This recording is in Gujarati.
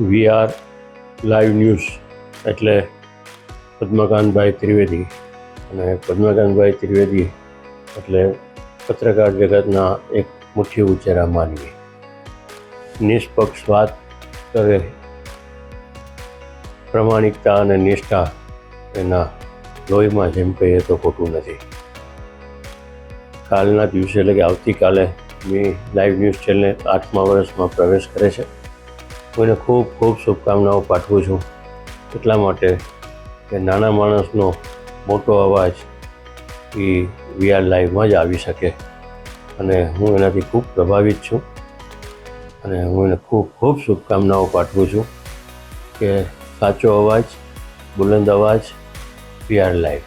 વીઆર લાઈવ ન્યૂઝ એટલે પદ્મકાંતભાઈ ત્રિવેદી, અને પદ્મકાંતભાઈ ત્રિવેદી એટલે પત્રકાર જગતના એક મુઠ્ઠી ઉંચેરા માનવી. નિષ્પક્ષ વાત કરે, પ્રમાણિકતા અને નિષ્ઠા એના લોહીમાં, જેમ કહીએ તો ખોટું નથી. કાલના દિવસે એટલે કે આવતીકાલે મેં લાઈવ ન્યૂઝ ચેનલને 8મા વર્ષમાં પ્રવેશ કરે છે. હું એને ખૂબ ખૂબ શુભકામનાઓ પાઠવું છું, એટલા માટે કે નાના માણસનો મોટો અવાજ એ વીઆર લાઈવમાં જ આવી શકે, અને હું એનાથી ખૂબ પ્રભાવિત છું. અને હું એને ખૂબ ખૂબ શુભકામનાઓ પાઠવું છું કે સાચો અવાજ, બુલંદ અવાજ, વીઆર લાઈવ.